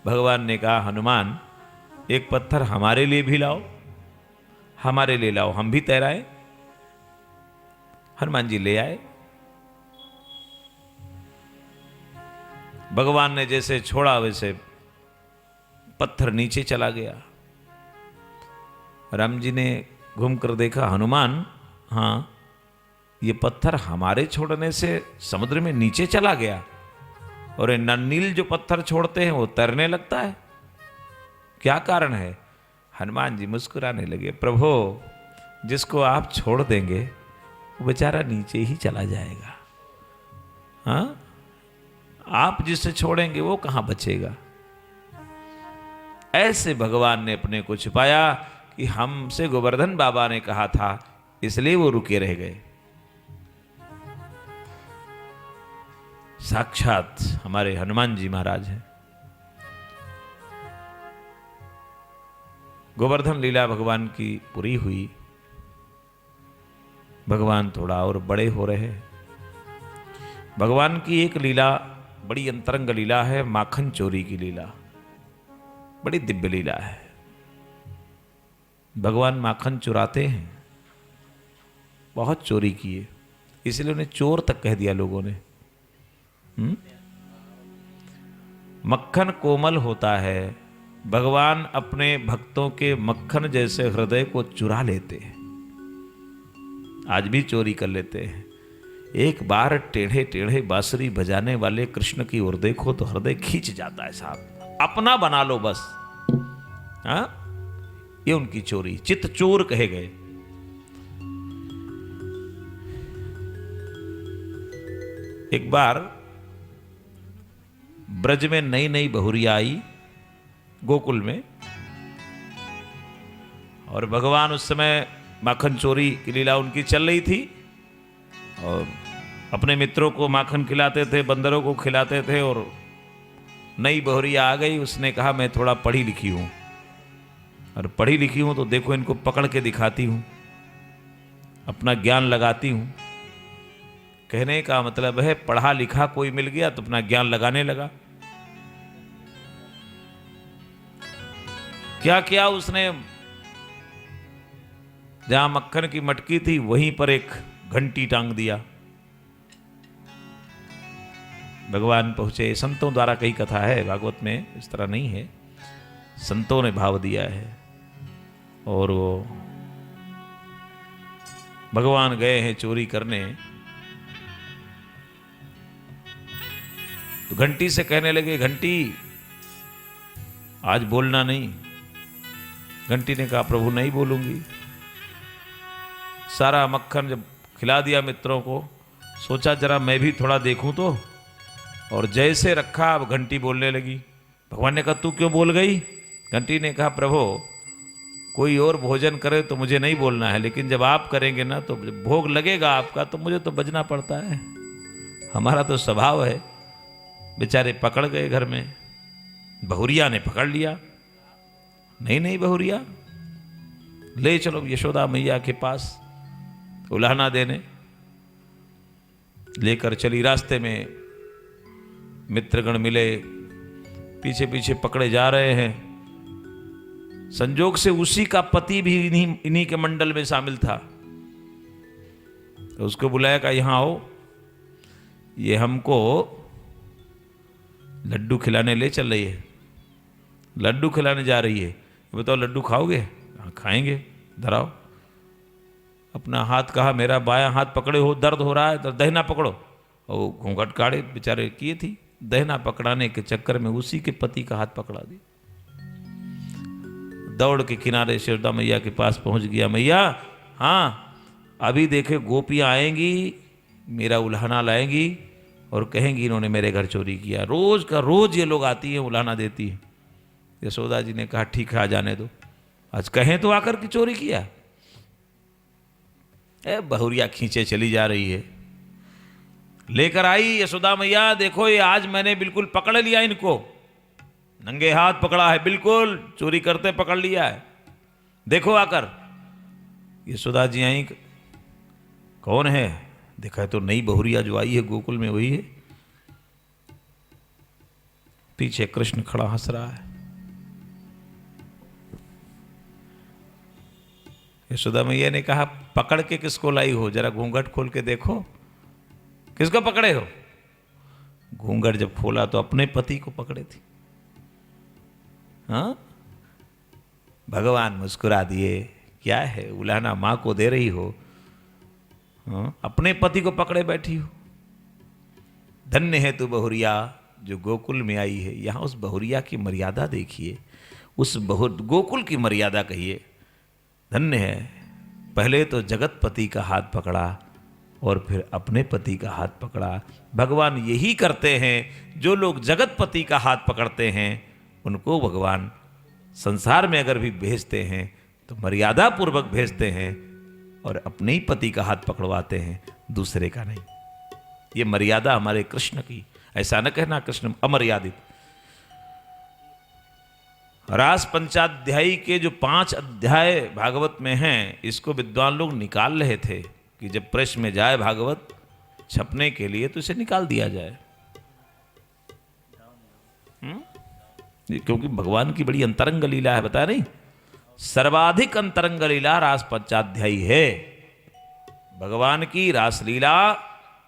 भगवान ने कहा, हनुमान एक पत्थर हमारे लिए भी लाओ, हमारे लिए लाओ, हम भी तैराए। हनुमान जी ले आए। भगवान ने जैसे छोड़ा वैसे पत्थर नीचे चला गया। राम जी ने घूमकर देखा, हनुमान हाँ, ये पत्थर हमारे छोड़ने से समुद्र में नीचे चला गया, और ये नन्नील जो पत्थर छोड़ते हैं वो तैरने लगता है, क्या कारण है? हनुमान जी मुस्कुराने लगे, प्रभु जिसको आप छोड़ देंगे वो बेचारा नीचे ही चला जाएगा। हाँ, आप जिसे छोड़ेंगे वो कहां बचेगा। ऐसे भगवान ने अपने को छिपाया कि हमसे गोवर्धन बाबा ने कहा था, इसलिए वो रुके रह गए। साक्षात हमारे हनुमान जी महाराज हैं। गोवर्धन लीला भगवान की पूरी हुई। भगवान थोड़ा और बड़े हो रहे हैं। भगवान की एक लीला बड़ी अंतरंग लीला है, माखन चोरी की लीला, बड़ी दिव्य लीला है। भगवान माखन चुराते हैं, बहुत चोरी किए, इसलिए उन्हें चोर तक कह दिया लोगों ने। मक्खन कोमल होता है, भगवान अपने भक्तों के मक्खन जैसे हृदय को चुरा लेते हैं, आज भी चोरी कर लेते हैं। एक बार टेढ़े टेढ़े बांसुरी बजाने वाले कृष्ण की ओर देखो तो हृदय खींच जाता है साहब, अपना बना लो बस। हाँ, ये उनकी चोरी, चित्त चोर कहे गए। एक बार ब्रज में नई नई बहुरिया आई गोकुल में, और भगवान उस समय माखन चोरी की लीला उनकी चल रही थी, और अपने मित्रों को माखन खिलाते थे, बंदरों को खिलाते थे। और नई बहुरिया आ गई, उसने कहा मैं थोड़ा पढ़ी लिखी हूं, और पढ़ी लिखी हूं तो देखो इनको पकड़ के दिखाती हूं, अपना ज्ञान लगाती हूं। कहने का मतलब है पढ़ा लिखा कोई मिल गया तो अपना ज्ञान लगाने लगा। क्या किया उसने, जहां मक्खन की मटकी थी वहीं पर एक घंटी टांग दिया। भगवान पहुंचे। संतों द्वारा कई कथा है, भागवत में इस तरह नहीं है, संतों ने भाव दिया है। और वो भगवान गए हैं चोरी करने, तो घंटी से कहने लगे, घंटी आज बोलना नहीं। घंटी ने कहा, प्रभु नहीं बोलूंगी। सारा मक्खन जब खिला दिया मित्रों को, सोचा जरा मैं भी थोड़ा देखूं तो, और जैसे रखा अब घंटी बोलने लगी। भगवान ने कहा, तू क्यों बोल गई? घंटी ने कहा, प्रभु कोई और भोजन करे तो मुझे नहीं बोलना है, लेकिन जब आप करेंगे ना तो जब भोग लगेगा आपका तो मुझे तो बजना पड़ता है, हमारा तो स्वभाव है। बेचारे पकड़ गए घर में, बहुरिया ने पकड़ लिया। नहीं बहुरिया, ले चलो यशोदा मैया के पास उलाहना देने। लेकर चली, रास्ते में मित्रगण मिले, पीछे पीछे पकड़े जा रहे हैं। संजोग से उसी का पति भी इन्हीं के मंडल में शामिल था, तो उसको बुलाया, कहा यहां आओ, ये हमको लड्डू खिलाने ले चल रही है, लड्डू खिलाने जा रही है, बताओ लड्डू खाओगे? हाँ खाएंगे, धराओ। अपना हाथ कहा, मेरा बायां हाथ पकड़े हो, दर्द हो रहा है तो दहना पकड़ो। और घूंघट काढ़े बेचारे किए थी, दहना पकड़ाने के चक्कर में उसी के पति का हाथ पकड़ा दी। दौड़ के किनारे यशोदा मैया के पास पहुंच गया। मैया हाँ, अभी देखे गोपियां आएंगी, मेरा उल्हाना लाएंगी और कहेंगी इन्होंने मेरे घर चोरी किया। रोज का रोज ये लोग आती हैं, उल्हाना देती है। यशोदा जी ने कहा, ठीक है आ जाने दो, आज कहें तो आकर की चोरी किया। बहुरिया खींचे चली जा रही है, लेकर आई यशोदा मैया, देखो ये आज मैंने बिल्कुल पकड़ लिया, इनको नंगे हाथ पकड़ा है, बिल्कुल चोरी करते पकड़ लिया है, देखो आकर। यशोदा जी आई, कौन है? देखा है तो नई बहुरिया जो आई है गोकुल में वही है। पीछे कृष्ण खड़ा हंस रहा है। यशोदा मैया ने कहा, पकड़ के किसको लाई हो, जरा घूंघट खोल के देखो, किसको पकड़े हो? घूंघट जब खोला तो अपने पति को पकड़े थी। हाँ, भगवान मुस्कुरा दिए, क्या है उलाहना मां को दे रही हो? हाँ, अपने पति को पकड़े बैठी हो। धन्य है तू बहुरिया जो गोकुल में आई है। यहां उस बहुरिया की मर्यादा देखिए, उस गोकुल की मर्यादा कहिए। धन्य है, पहले तो जगत पति का हाथ पकड़ा और फिर अपने पति का हाथ पकड़ा। भगवान यही करते हैं, जो लोग जगत पति का हाथ पकड़ते हैं उनको भगवान संसार में अगर भी भेजते हैं तो मर्यादा पूर्वक भेजते हैं और अपने ही पति का हाथ पकड़वाते हैं, दूसरे का नहीं। ये मर्यादा हमारे कृष्ण की, ऐसा न कहना कृष्ण अमर्यादित। रास पंचाध्यायी के जो 5 अध्याय भागवत में हैं, इसको विद्वान लोग निकाल रहे थे कि जब प्रेस में जाए भागवत छपने के लिए तो इसे निकाल दिया जाए। क्योंकि भगवान की बड़ी अंतरंग लीला है, बताया नहीं? सर्वाधिक अंतरंग लीला रास पंचाध्यायी है। भगवान की रास लीला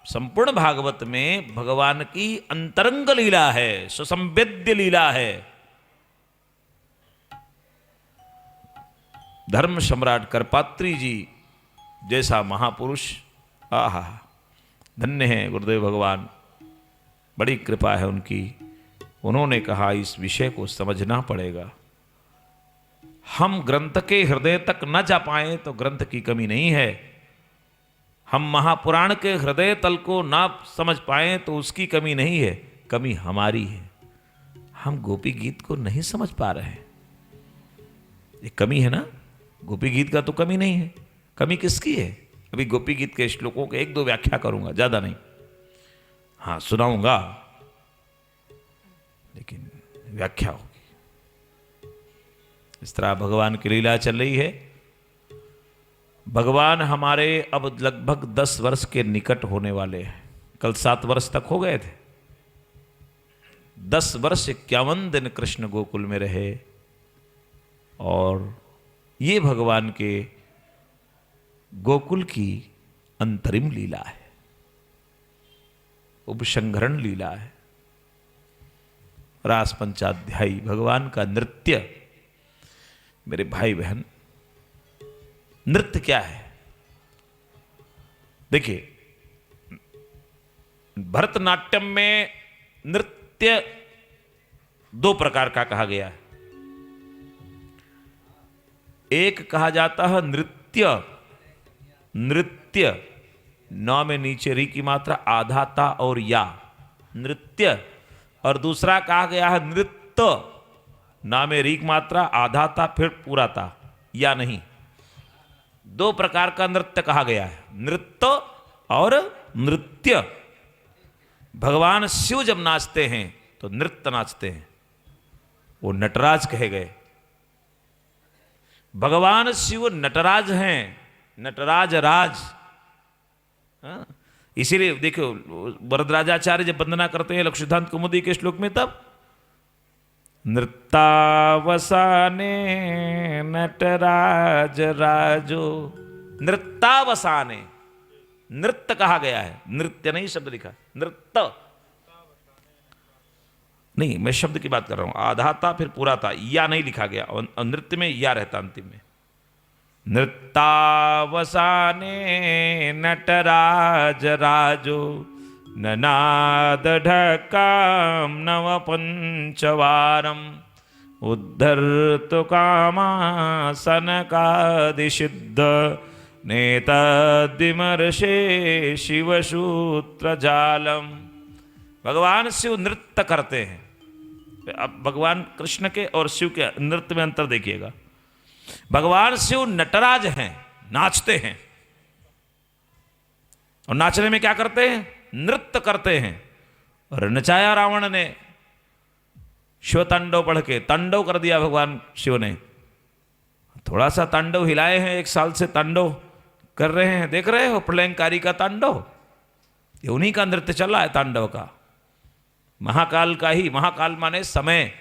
संपूर्ण भागवत में भगवान की अंतरंग लीला है, सुसंवेद्य लीला है। धर्म सम्राट करपात्री जी जैसा महापुरुष, आहा, धन्य है गुरुदेव भगवान, बड़ी कृपा है उनकी। उन्होंने कहा इस विषय को समझना पड़ेगा। हम ग्रंथ के हृदय तक न जा पाए तो ग्रंथ की कमी नहीं है, हम महापुराण के हृदय तल को ना समझ पाए तो उसकी कमी नहीं है, कमी हमारी है। हम गोपी गीत को नहीं समझ पा रहे हैं, ये कमी है ना। गोपी गीत का तो कमी नहीं है, कमी किसकी है? अभी गोपी गीत के श्लोकों के 1-2 व्याख्या करूंगा, ज्यादा नहीं। हाँ, सुनाऊंगा लेकिन व्याख्या होगी। इस तरह भगवान की लीला चल रही है। भगवान हमारे अब लगभग 10 वर्ष के निकट होने वाले हैं। कल 7 वर्ष तक हो गए थे। 10 वर्ष 51 दिन कृष्ण गोकुल में रहे और ये भगवान के गोकुल की अंतरिम लीला है, उपसंहरण लीला है। रास पंचाध्यायी भगवान का नृत्य। मेरे भाई बहन, नृत्य क्या है? देखिए, भरतनाट्यम में नृत्य 2 प्रकार का कहा गया है। एक कहा जाता है नृत्य, नृत्य नौ में नीचे री की मात्रा आधा ता और या, नृत्य। और दूसरा कहा गया है नृत्य, ना में री की मात्रा आधा ता फिर पूरा ता, या नहीं। 2 प्रकार का नृत्य कहा गया है, नृत्य और नृत्य। भगवान शिव जब नाचते हैं तो नृत्य नाचते हैं, वो नटराज कहे गए। भगवान शिव नटराज हैं, नटराज राज। इसीलिए देखो, वरदराजाचार्य जब वंदना करते हैं लक्ष्मीधांत कुमुदी के श्लोक में, तब नृत्तावसाने नटराज राजो, नृत्तावसाने, नृत्य कहा गया है, नृत्य नहीं शब्द लिखा, नृत्य नहीं, मैं शब्द की बात कर रहा हूं। आधा था फिर पूरा था, या नहीं लिखा गया, और नृत्य में या रहता अंतिम में। नृत्तावसाने नटराज राजो ननाद ढक्काम नव पंचवारम उद्धर्तु कामा सनकादिसिद्ध नेतद्विमर्शे शिवसूत्र जालम। भगवान शिव नृत्य करते हैं। अब भगवान कृष्ण के और शिव के नृत्य में अंतर देखिएगा। भगवान शिव नटराज हैं, नाचते हैं, और नाचने में क्या करते हैं? नृत्य करते हैं। और नचाया रावण ने, शिव तांडव पढ़ के तांडव कर दिया भगवान शिव ने। थोड़ा सा तांडव हिलाए हैं, 1 साल से तांडव कर रहे हैं, देख रहे हो प्रलयंकारी का तांडव, ये उन्हीं का नृत्य चल रहा है, तांडव का। महाकाल का ही, महाकाल माने समय,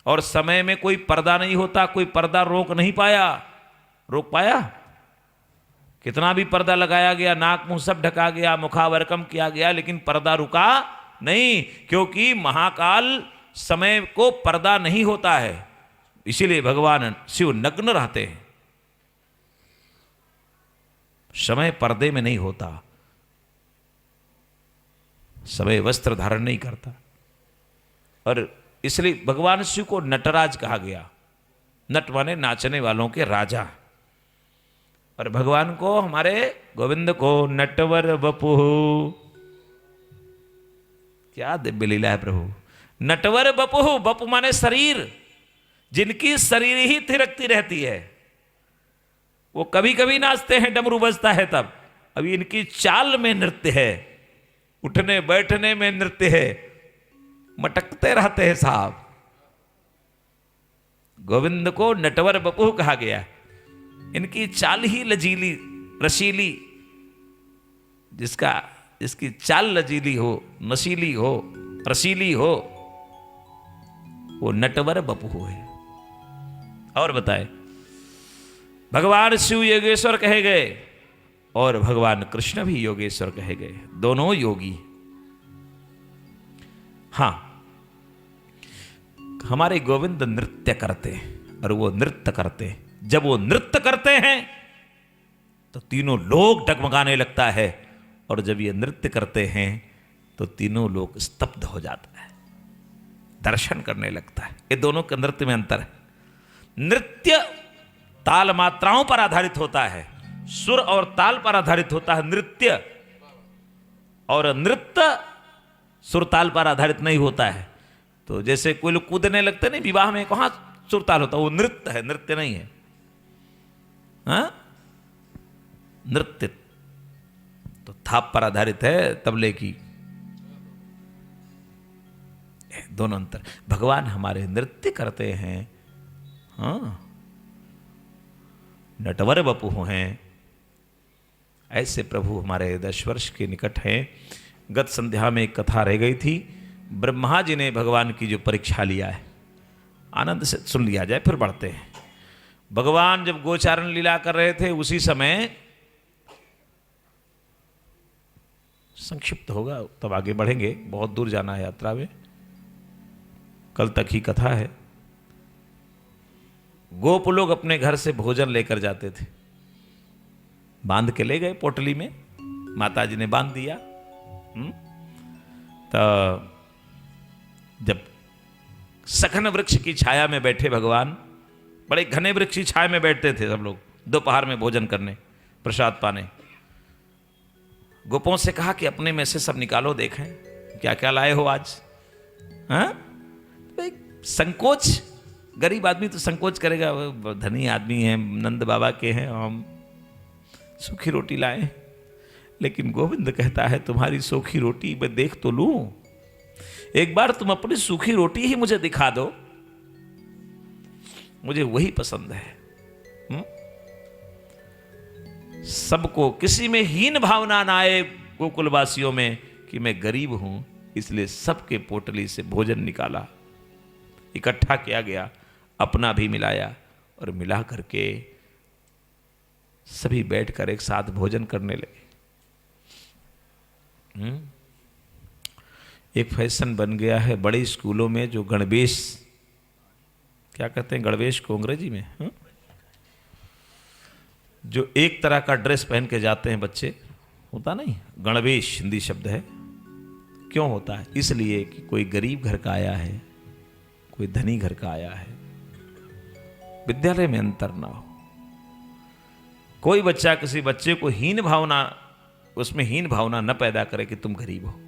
और समय में कोई पर्दा नहीं होता, कोई पर्दा रोक नहीं पाया। रोक पाया? कितना भी पर्दा लगाया गया, नाक मुंह सब ढका गया, मुखावरकम किया गया, लेकिन पर्दा रुका नहीं, क्योंकि महाकाल समय को पर्दा नहीं होता है। इसीलिए भगवान शिव नग्न रहते हैं, समय पर्दे में नहीं होता, समय वस्त्र धारण नहीं करता। और इसलिए भगवान शिव को नटराज कहा गया। नट माने नाचने वालों के राजा। और भगवान को, हमारे गोविंद को, नटवर बपु, क्या दिव्य लीला है प्रभु। नटवर बपु, बपु माने शरीर, जिनकी शरीर ही थिरकती रहती है, वो कभी कभी नाचते हैं, डमरू बजता है तब। अभी इनकी चाल में नृत्य है, उठने बैठने में नृत्य है, मटकते रहते हैं साहब। गोविंद को नटवर बपू कहा गया। इनकी चाल ही लजीली, रसीली, जिसकी चाल लजीली हो, नशीली हो, रसीली हो, वो नटवर बपू है। और बताए, भगवान शिव योगेश्वर कहे गए और भगवान कृष्ण भी योगेश्वर कहे गए, दोनों योगी। हां, हमारे गोविंद नृत्य करते हैं, और वो नृत्य करते हैं, जब वो नृत्य करते हैं तो तीनों लोग डगमगाने लगता है, और जब ये नृत्य करते हैं तो तीनों लोग स्तब्ध हो जाता है, दर्शन करने लगता है। ये दोनों के नृत्य में अंतर है। नृत्य ताल मात्राओं पर आधारित होता है, सुर और ताल पर आधारित होता है नृत्य, और नृत्य सुर ताल पर आधारित नहीं होता है। तो जैसे कोई लोग कूदने लगते नहीं विवाह में, कहां सुर ताल होता है, वो नृत्य है, नृत्य नहीं है। हाँ, नृत्य तो थाप पर आधारित है, तबले की, दोनों अंतर। भगवान हमारे नृत्य करते हैं। हाँ, नटवर बपू हैं, ऐसे प्रभु हमारे 10 वर्ष के निकट हैं। गत संध्या में एक कथा रह गई थी, ब्रह्मा जी ने भगवान की जो परीक्षा लिया है, आनंद से सुन लिया जाए फिर बढ़ते हैं। भगवान जब गोचारण लीला कर रहे थे, उसी समय, संक्षिप्त होगा तब आगे बढ़ेंगे, बहुत दूर जाना है यात्रा में, कल तक ही कथा है। गोप लोग अपने घर से भोजन लेकर जाते थे, बांध के ले गए पोटली में, माता जी ने बांध दिया। तो जब सखन वृक्ष की छाया में बैठे भगवान, बड़े घने वृक्ष की छाया में बैठते थे सब लोग दोपहर में भोजन करने, प्रसाद पाने। गोपों से कहा कि अपने में से सब निकालो, देखें क्या क्या लाए हो आज। हाँ, संकोच, गरीब आदमी तो संकोच करेगा, धनी आदमी है, नंद बाबा के हैं, हम सूखी रोटी लाए। लेकिन गोविंद कहता है तुम्हारी सूखी रोटी मैं देख तो लूं, एक बार तुम अपनी सूखी रोटी ही मुझे दिखा दो, मुझे वही पसंद है। सबको, किसी में हीन भावना ना आए गोकुलवासियों में कि मैं गरीब हूं, इसलिए सबके पोटली से भोजन निकाला, इकट्ठा किया गया, अपना भी मिलाया, और मिला करके सभी बैठकर एक साथ भोजन करने लगे। एक फैशन बन गया है बड़े स्कूलों में, जो गणवेश, क्या कहते हैं गणवेश को अंग्रेजी में, जो एक तरह का ड्रेस पहन के जाते हैं बच्चे, होता नहीं, गणवेश हिंदी शब्द है। क्यों होता है? इसलिए कि कोई गरीब घर का आया है, कोई धनी घर का आया है, विद्यालय में अंतर ना हो। कोई बच्चा किसी बच्चे को हीन भावना, उसमें हीन भावना न पैदा करे कि तुम गरीब हो।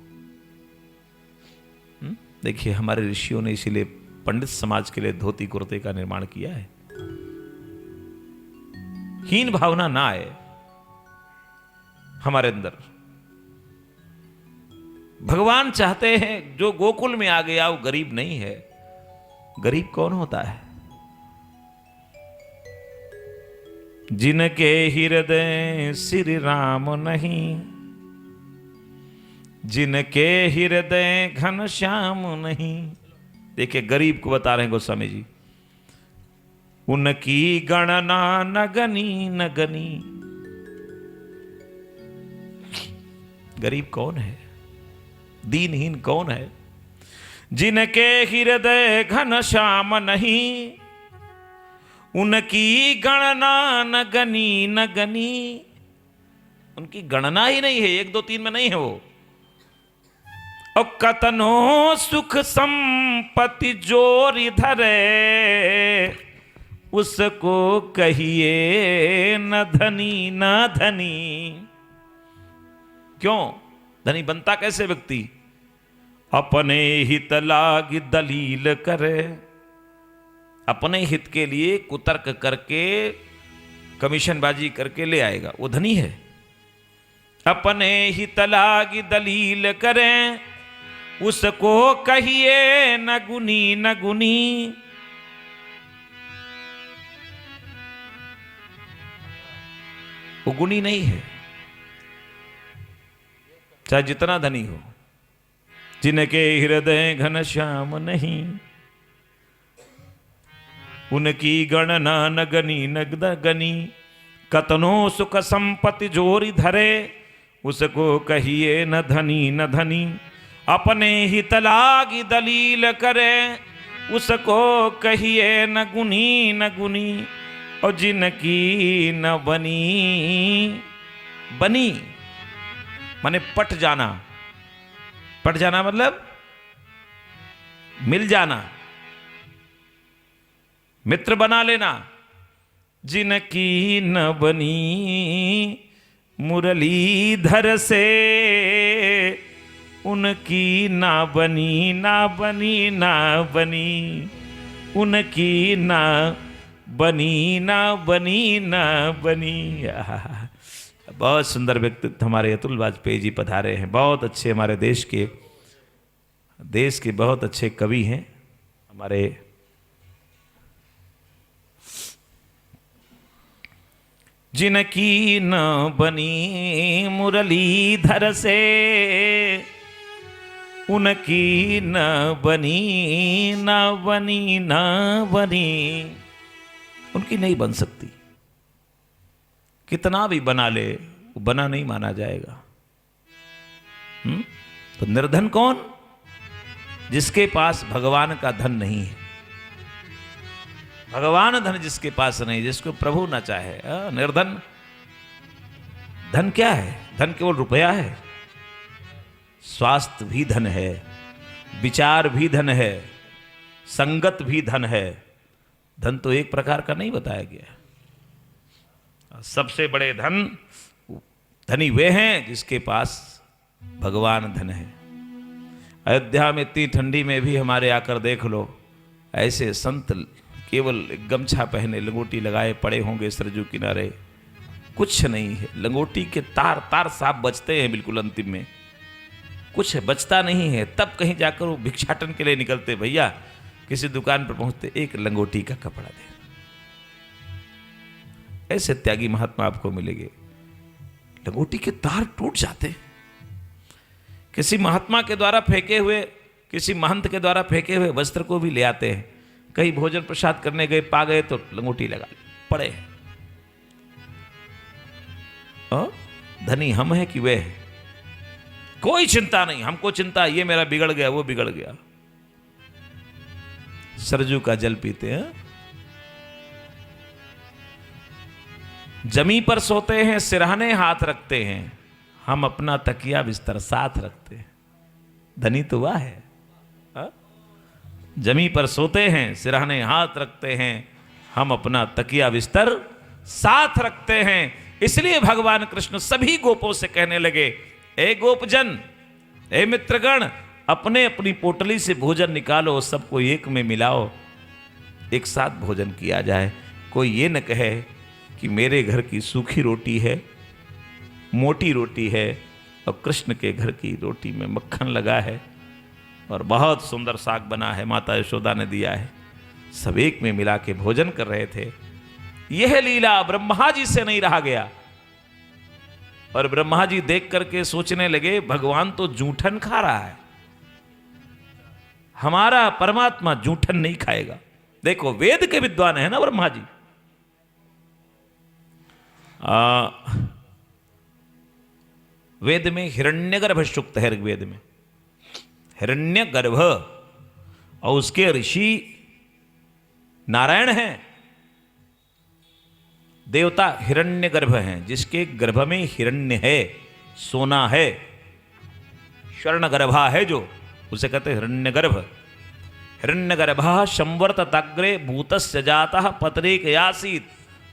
देखिए हमारे ऋषियों ने इसीलिए पंडित समाज के लिए धोती कुर्ते का निर्माण किया है, हीन भावना ना आए हमारे अंदर। भगवान चाहते हैं जो गोकुल में आ गया वो गरीब नहीं है। गरीब कौन होता है? जिनके हृदय श्री राम नहीं, जिनके हृदय घन श्याम नहीं। देखिए गरीब को बता रहे हैं गोस्वामी जी, उनकी गणना न गनी न गनी। गरीब कौन है, दीनहीन कौन है? जिनके हृदय घन श्याम नहीं, उनकी गणना न गनी न गनी। उनकी गणना ही नहीं है, 1 2 3 में नहीं है वो। और कतनो सुख संपत्ति जोरी धरे, उसको कहिए न धनी न धनी। क्यों? धनी बनता कैसे व्यक्ति? अपने हित लाग दलील करे, अपने हित के लिए कुतर्क करके कमीशनबाजी करके ले आएगा, वो धनी है। अपने हित लाग दलील करें, उसको कहिए न गुनी न गुनी। वो गुनी नहीं है, चाहे जितना धनी हो। जिनके हृदय घन श्याम नहीं, उनकी गणना न गनी न गनी। कतनो सुख संपत्ति जोरी धरे, उसको कहिए न धनी न धनी। अपने हित लागी दलील करे, उसको कहिए न गुनी न गुनी। और जिनकी न बनी, बनी माने पट जाना। पट जाना मतलब मिल जाना, मित्र बना लेना। जिनकी न बनी मुरलीधर से, उनकी ना बनी ना बनी ना बनी। उनकी ना बनी ना बनी ना बनी। बहुत सुंदर व्यक्तित्व हमारे अतुल वाजपेयी जी पधारे हैं। बहुत अच्छे हमारे देश के बहुत अच्छे कवि हैं हमारे। जिनकी न बनी मुरलीधर से, उनकी न बनी न बनी न बनी। उनकी नहीं बन सकती, कितना भी बना ले वो बना नहीं माना जाएगा। तो निर्धन कौन? जिसके पास भगवान का धन नहीं है। भगवान धन जिसके पास नहीं, जिसको प्रभु ना चाहे, निर्धन। धन क्या है? धन केवल रुपया है। स्वास्थ्य भी धन है, विचार भी धन है, संगत भी धन है। धन तो एक प्रकार का नहीं बताया गया। सबसे बड़े धनी वे हैं जिसके पास भगवान धन है। अयोध्या में इतनी ठंडी में भी हमारे आकर देख लो, ऐसे संत केवल गमछा पहने लंगोटी लगाए पड़े होंगे सरजू किनारे। कुछ नहीं है, लंगोटी के तार तार साफ बचते हैं बिल्कुल अंतिम में, कुछ बचता नहीं है। तब कहीं जाकर वो भिक्षाटन के लिए निकलते, भैया किसी दुकान पर पहुंचते, एक लंगोटी का कपड़ा दे। ऐसे त्यागी महात्मा आपको मिलेंगे। लंगोटी के तार टूट जाते। किसी महात्मा के द्वारा फेंके हुए, किसी महंत के द्वारा फेंके हुए वस्त्र को भी ले आते हैं। कहीं भोजन प्रसाद करने गए, पा गए तो लंगोटी लगा पड़े। धनी हम हैं कि वे है? कोई चिंता नहीं, हमको चिंता ये मेरा बिगड़ गया, वो बिगड़ गया। सरजू का जल पीते हैं, जमी पर सोते हैं, सिरहाने हाथ रखते हैं। हम अपना तकिया बिस्तर साथ रखते हैं। धनी तो वह है। जमी पर सोते हैं, सिरहाने हाथ रखते हैं, हम अपना तकिया बिस्तर साथ रखते हैं। इसलिए भगवान कृष्ण सभी गोपों से कहने लगे, ए गोपजन, ए मित्रगण, अपने अपनी पोटली से भोजन निकालो, सबको एक में मिलाओ, एक साथ भोजन किया जाए। कोई ये न कहे कि मेरे घर की सूखी रोटी है, मोटी रोटी है, और कृष्ण के घर की रोटी में मक्खन लगा है और बहुत सुंदर साग बना है, माता यशोदा ने दिया है। सब एक में मिला के भोजन कर रहे थे। यह लीला ब्रह्मा जी से नहीं रहा गया। और ब्रह्मा जी देख करके सोचने लगे भगवान तो जूठन खा रहा है, हमारा परमात्मा जूठन नहीं खाएगा। देखो वेद के विद्वान है ना ब्रह्मा जी। वेद में हिरण्यगर्भ सूक्त है, ऋग्वेद में हिरण्यगर्भ, और उसके ऋषि नारायण हैं, देवता हिरण्यगर्भ हैं, जिसके गर्भ में हिरण्य है, सोना है, स्वर्णगर्भा है, जो उसे कहते हैं हिरण्यगर्भ। हिरण्यगर्भः संवर्तताग्रे भूतस्य जातः पत्रेक यासीत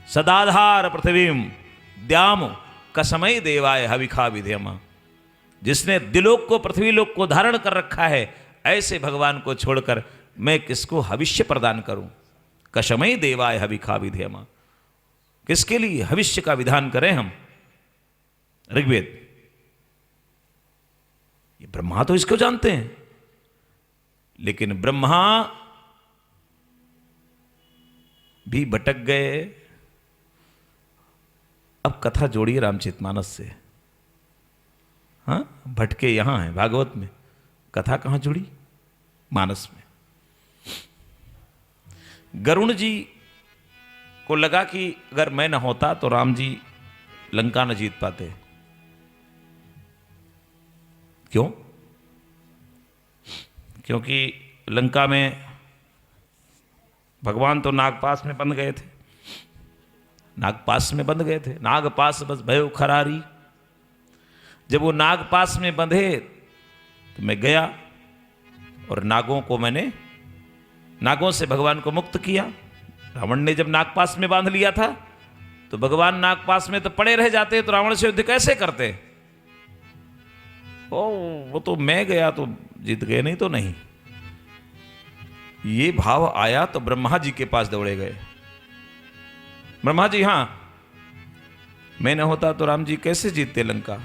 सदाधार पृथ्वीम द्याम कसमय देवाय हविखा विधेयमा। जिसने दिलोक को, पृथ्वी लोक को धारण कर रखा है, ऐसे भगवान को छोड़कर मैं किसको हविष्य प्रदान करूं। कसमय देवाय हविखा विधेयमा, किसके लिए हविष्य का विधान करें हम। ऋग्वेद, ये ब्रह्मा तो इसको जानते हैं, लेकिन ब्रह्मा भी भटक गए। अब कथा जोड़िए रामचरितमानस से। हाँ, भटके यहां है भागवत में, कथा कहां जुड़ी, मानस में। गरुण जी को लगा कि अगर मैं न होता तो राम जी लंका न जीत पाते। क्यों? क्योंकि लंका में भगवान तो नागपास में बंध गए थे, नागपास में बंध गए थे। नागपास बस भयो खरारी। जब वो नागपास में बंधे तो मैं गया और नागों को मैंने, नागों से भगवान को मुक्त किया। रावण ने जब नागपास में बांध लिया था तो भगवान नागपास में तो पड़े रह जाते, तो रावण से युद्ध कैसे करते। ओ, वो तो मैं गया तो जीत गए, नहीं तो नहीं। ये भाव आया तो ब्रह्मा जी के पास दौड़े गए। ब्रह्मा जी, हां, मैं न होता तो राम जी कैसे जीतते लंका।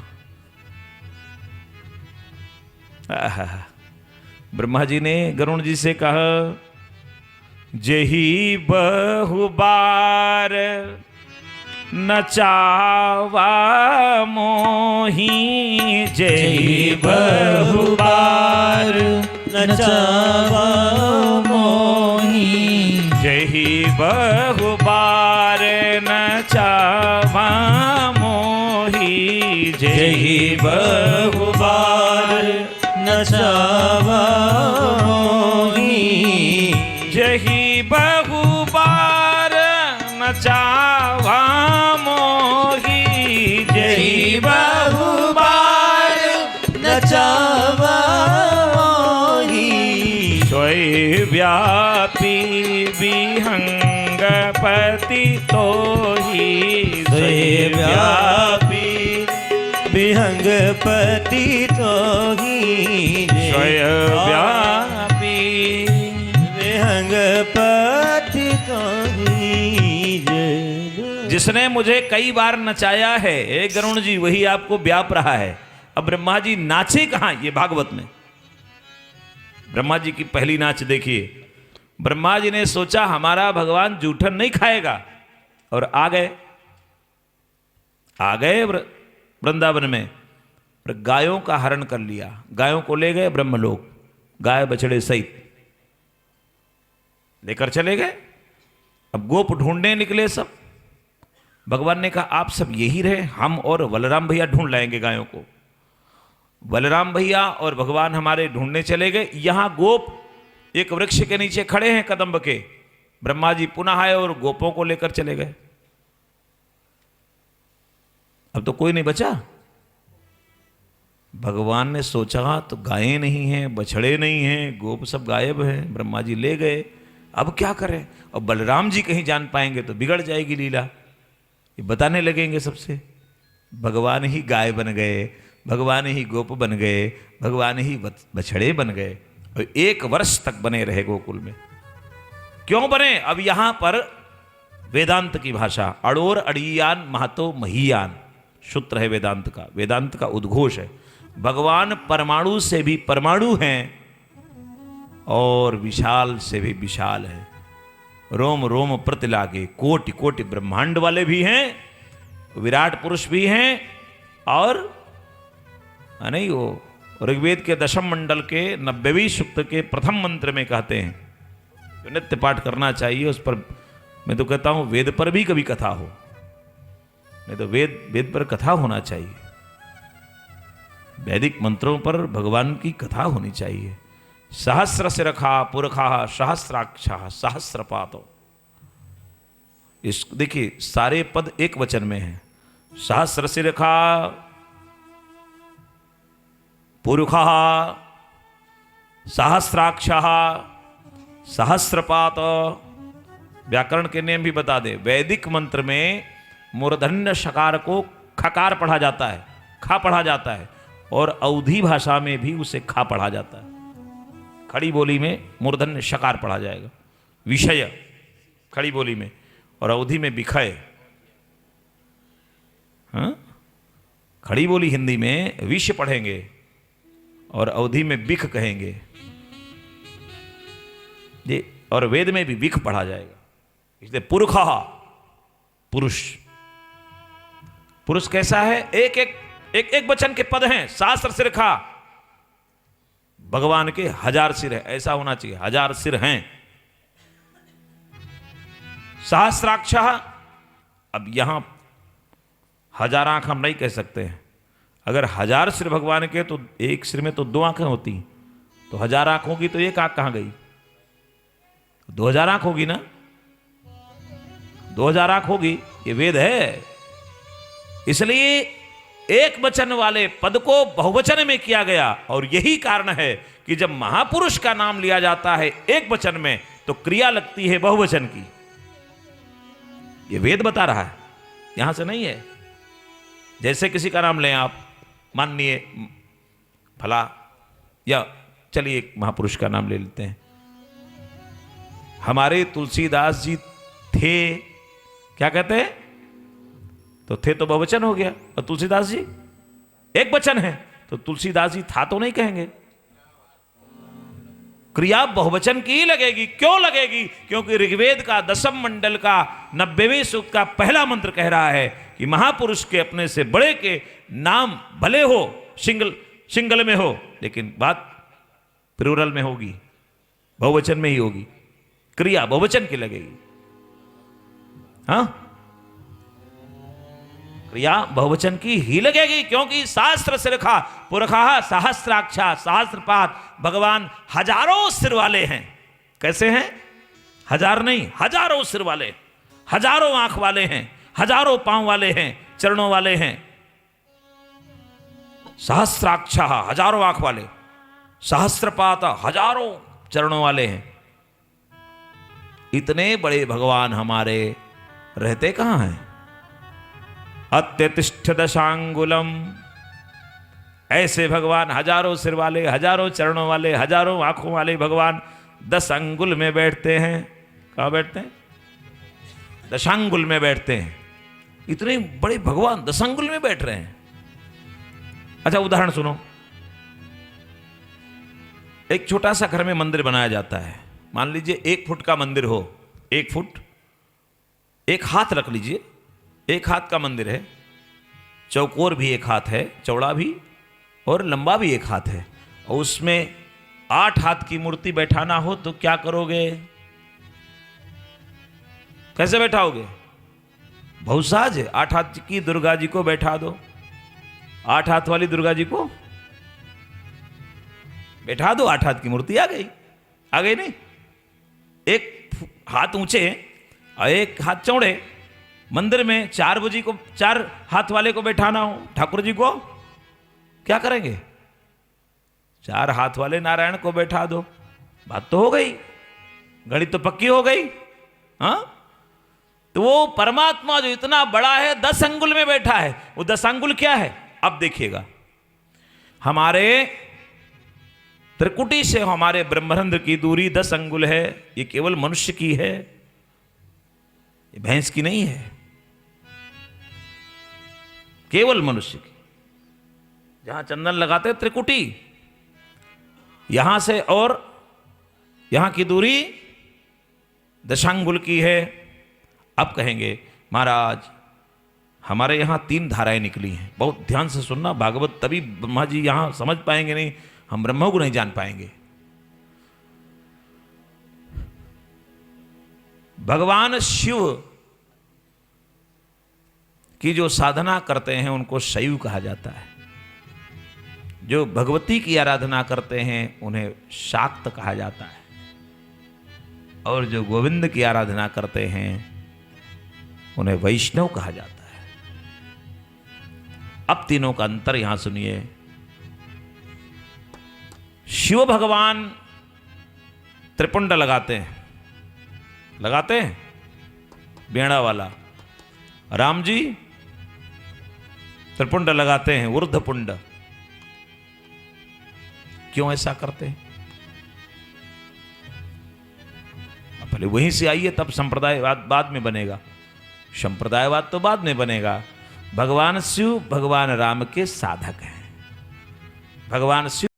ब्रह्मा जी ने गरुण जी से कहा, जेहि बहुबार नचावा मोही, जेहि बहुबार नचावा मोही, जेहि बहुबार नचावा मोही, जेहि बहुबार नचावा मोही, जेहि बहुबार नचावा मोही, जेहि बहुबार नचावा मोही, स्वयं व्यापी विहंगपति तोहि, स्वयं व्यापी विहंगपति तोहि, स्वयं व्यापी विहंगपति तोहि। जिसने मुझे कई बार नचाया है, गरुण जी, वही आपको व्याप रहा है। अब ब्रह्मा जी नाचे कहां, ये भागवत में ब्रह्मा जी की पहली नाच देखिए। ब्रह्मा जी ने सोचा हमारा भगवान जूठन नहीं खाएगा, और आ गए वृंदावन में, पर गायों का हरण कर लिया। गायों को ले गए ब्रह्मलोक, गाय बछड़े सहित लेकर चले गए। अब गोप ढूंढने निकले सब। भगवान ने कहा आप सब यही रहे, हम और बलराम भैया ढूंढ लाएंगे गायों को। बलराम भैया और भगवान हमारे ढूंढने चले गए। यहां गोप एक वृक्ष के नीचे खड़े हैं कदम्ब के। ब्रह्मा जी पुनः आए और गोपों को लेकर चले गए। अब तो कोई नहीं बचा। भगवान ने सोचा तो गायें नहीं हैं, बछड़े नहीं हैं, गोप सब गायब हैं। ब्रह्मा जी ले गए, अब क्या करें। और बलराम जी कहीं जान पाएंगे तो बिगड़ जाएगी लीला। ये बताने लगेंगे सबसे, भगवान ही गाय बन गए, भगवान ही गोप बन गए, भगवान ही बछड़े बन गए, और 1 वर्ष तक बने रहे गोकुल में। क्यों बने? अब यहां पर वेदांत की भाषा, अड़ोर अड़ियान महतो महीयान सूत्र है वेदांत का। वेदांत का उद्घोष है, भगवान परमाणु से भी परमाणु हैं और विशाल से भी विशाल है। रोम रोम प्रतिलागे, कोटि कोटि ब्रह्मांड वाले भी हैं, विराट पुरुष भी हैं, और नहीं, वो ऋग्वेद के दशम मंडल के 90वें सूक्त के प्रथम मंत्र में कहते हैं जो नित्य पाठ करना चाहिए। उस पर मैं तो कहता हूं वेद पर भी कभी कथा हो, नहीं तो वेद पर कथा होना चाहिए। वैदिक मंत्रों पर भगवान की कथा होनी चाहिए। सहस्र शिरखा पुरखा सहस्राक्षा सहस्रपातो। इस देखिए सारे पद एक वचन में हैं। सहस्र शिरखा पुरुखा सहस्राक्षा सहस्रपात। व्याकरण के नियम भी बता दे। वैदिक मंत्र में मूर्धन्य शकार को खकार पढ़ा जाता है, खा पढ़ा जाता है, और अवधी भाषा में भी उसे खा पढ़ा जाता है। खड़ी बोली में मूर्धन्य शकार पढ़ा जाएगा, विषय खड़ी बोली में, और अवधी में विषय। हाँ, खड़ी बोली हिंदी में विष पढ़ेंगे और अवधी में बिख कहेंगे जी, और वेद में भी बिख पढ़ा जाएगा। इसलिए पुरुखा पुरुष। पुरुष कैसा है? एक एक एक एक वचन के पद हैं। सहस्र शिरखा, भगवान के 1000 सिर है, ऐसा होना चाहिए, 1000 सिर हैं। सहस्राक्ष, अब यहां 1000 आंख हम नहीं कह सकते हैं। अगर 1000 सिर भगवान के तो एक सिर में तो 2 आंखें होती, तो 1000 आंख होगी तो एक आंख कहां गई? 2000 आंख होगी ना, 2000 आंख होगी। ये वेद है। इसलिए एक वचन वाले पद को बहुवचन में किया गया, और यही कारण है कि जब महापुरुष का नाम लिया जाता है एक वचन में तो क्रिया लगती है बहुवचन की। ये वेद बता रहा है, यहां से नहीं है। जैसे किसी का नाम लें आप, माननीय भला, या चलिए एक महापुरुष का नाम ले लेते हैं। हमारे तुलसीदास जी थे, क्या कहते हैं? तो थे तो बहुवचन हो गया, और तुलसीदास जी एक वचन है, तो तुलसीदास जी था तो नहीं कहेंगे। क्रिया बहुवचन की ही लगेगी। क्यों लगेगी? क्योंकि ऋग्वेद का दशम मंडल का 90वें सूक्त का पहला मंत्र कह रहा है कि महापुरुष के अपने से बड़े के नाम भले हो सिंगल में हो, लेकिन बात प्लूरल में होगी, बहुवचन में ही होगी। क्रिया बहुवचन की लगेगी। हाँ, क्रिया बहुवचन की ही लगेगी, क्योंकि सहस्र शिरखा पुरखा सहस्राक्षा सहस्रपात। भगवान 1000 सिर वाले हैं। कैसे हैं? 1000 नहीं, 1000 सिर वाले, 1000 आंख वाले हैं, 1000 पांव वाले हैं, चरणों वाले हैं। सहस्राक्षा 1000 आंख वाले, सहस्रपात 1000 चरणों वाले हैं। इतने बड़े भगवान हमारे रहते कहां हैं? अत्यतिष्ठ दशांगुलम। ऐसे भगवान 1000 सिर वाले, 1000 चरणों वाले, 1000 आंखों वाले भगवान 10 अंगुल में बैठते हैं। कहां बैठते हैं? दशांगुल में बैठते हैं। इतने बड़े भगवान 10 अंगुल में बैठ रहे हैं। अच्छा उदाहरण सुनो। एक छोटा सा घर में मंदिर बनाया जाता है। मान लीजिए 1 फुट का मंदिर हो, 1 फुट, 1 हाथ रख लीजिए, 1 हाथ का मंदिर है। चौकोर भी 1 हाथ है, चौड़ा भी, और लंबा भी 1 हाथ है। और उसमें 8 हाथ की मूर्ति बैठाना हो तो क्या करोगे? कैसे बैठाओगे? बहुत सहज है। 8 हाथ की दुर्गा जी को बैठा दो, 8 हाथ वाली दुर्गा जी को बैठा दो, 8 हाथ की मूर्ति आ गई। आ गई नहीं? 1 हाथ ऊंचे और 1 हाथ चौड़े। मंदिर में 4 हाथ वाले को बैठाना हो ठाकुर जी को, क्या करेंगे? 4 हाथ वाले नारायण को बैठा दो, बात तो हो गई, गणित तो पक्की हो गई। हाँ, तो वो परमात्मा जो इतना बड़ा है 10 अंगुल में बैठा है। वो 10 अंगुल क्या है? अब देखिएगा, हमारे त्रिकुटी से हमारे ब्रह्मरंध्र की दूरी 10 अंगुल है। ये केवल मनुष्य की है, ये भैंस की नहीं है, केवल मनुष्य की। जहां चंदन लगाते त्रिकुटी, यहां से और यहां की दूरी 10 अंगुल की है। अब कहेंगे महाराज हमारे यहाँ 3 धाराएं निकली हैं। बहुत ध्यान से सुनना भागवत, तभी ब्रह्मा जी यहाँ समझ पाएंगे, नहीं हम ब्रह्मा को नहीं जान पाएंगे। भगवान शिव की जो साधना करते हैं उनको शैव कहा जाता है। जो भगवती की आराधना करते हैं उन्हें शाक्त कहा जाता है। और जो गोविंद की आराधना करते हैं उन्हें वैष्णव कहा जाता है। अब तीनों का अंतर यहां सुनिए। शिव भगवान त्रिपुंड लगाते हैं, बेड़ा वाला। राम जी त्रिपुंड लगाते हैं, ऊर्ध्वपुंड। क्यों ऐसा करते हैं? पहले वहीं से आइए, तब संप्रदायवाद बाद में बनेगा। संप्रदायवाद तो बाद में बनेगा। भगवान शिव भगवान राम के साधक हैं। भगवान शिव